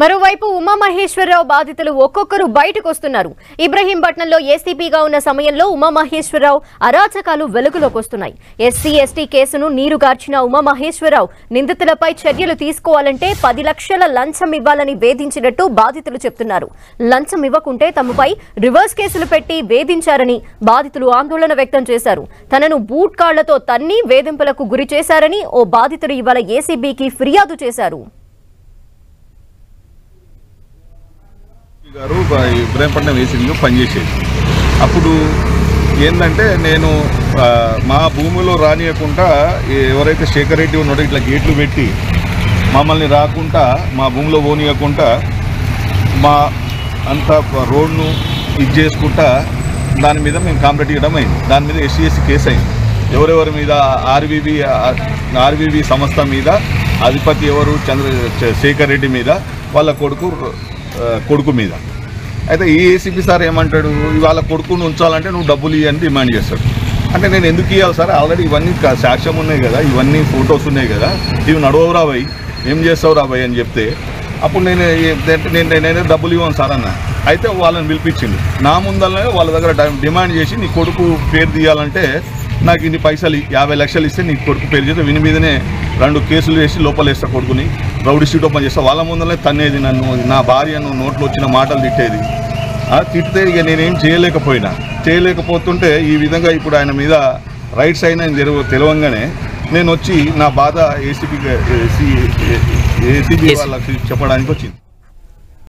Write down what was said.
మరోవైపు ఉమామహేశ్వరరావు బాధితులు ఒక్కొక్కరు బయటకు వస్తున్నారు. ఇబ్రహీంపట్నంలో ఏసీపీగా ఉన్న సమయంలో ఉమామహేశ్వరరావు అరాచకాలు వెలుగులోకి వస్తున్నాయి. ఎస్సీ ఎస్టీ కేసును నీరుగార్చిన ఉమామహేశ్వరరావు నిందితులపై చర్యలు తీసుకోవాలంటే 10 లక్షల లంచం ఇవ్వాలని వేధించినట్టు బాధితులు చెప్తున్నారు. లంచం ఇవ్వకుంటే తమపై రివర్స్ కేసులు పెట్టి వేధించారని బాధితులు ఆందోళన వ్యక్తం చేశారు. తనను బూట్ కాళ్లతో తన్ని వేధింపులకు గురి చేశారని ఓ బాధితుడు ఇవాళ ఏసీబీకి ఫిర్యాదు చేశారు. గారు ఇబ్రహీంపట్నం ఏసీబీలో పనిచేసేది. అప్పుడు ఏంటంటే నేను మా భూమిలో రానియకుండా ఎవరైతే శేఖర్ రెడ్డి ఉన్నాడో ఇట్లా గేట్లు పెట్టి మమ్మల్ని రాకుండా మా భూమిలో పోనీయకుండా మా అంత రోడ్ను ఇది చేసుకుంటా దాని మీద మేము కాంప్లైంట్ ఇవ్వడం అయింది. దాని మీద ఎస్సీ కేసు అయింది. ఎవరెవరి మీద ఆర్వీవీ సంస్థ మీద అధిపతి ఎవరు శేఖర్ రెడ్డి మీద వాళ్ళ కొడుకు మీద. అయితే ఈ ఏసీపీ సార్ ఏమంటాడు, ఇవాళ కొడుకును ఉంచాలంటే నువ్వు డబ్బులు ఇవ్వని డిమాండ్ చేస్తాడు. అంటే నేను ఎందుకు ఇవ్వాలి సార్, ఆల్రెడీ ఇవన్నీ సాక్ష్యం ఉన్నాయి కదా, ఇవన్నీ ఫొటోస్ ఉన్నాయి కదా, ఇవి నడవవు రాబోయ్, ఏం చేస్తావు రాబోయ్ అని చెప్తే అప్పుడు నేనే డబ్బులు ఇవ్వను సార్ అన్న. అయితే వాళ్ళని పిలిపించింది. నా ముందరనే వాళ్ళ దగ్గర డిమాండ్ చేసి నీ కొడుకు పేరు తీయాలంటే నాకు ఇన్ని పైసలు 50 లక్షలు ఇస్తే నీ కొడుకు పేరు చేస్తే విని మీదనే 2 కేసులు వేసి లోపలేస్తా, కొడుకుని రౌడీ షీట్ ఓపెన్ చేస్తా. వాళ్ళ ముందరనే తన్నేది, నన్ను నా భార్యను నోట్లో వచ్చిన మాటలు తిట్టేది. తిట్టితే ఇక నేనేం చేయలేకపోతుంటే ఈ విధంగా ఇప్పుడు ఆయన మీద రైట్స్ అయినా తెలవంగానే నేను వచ్చి నా బాధ ఏసీబీ వాళ్ళకి చెప్పడానికి వచ్చింది.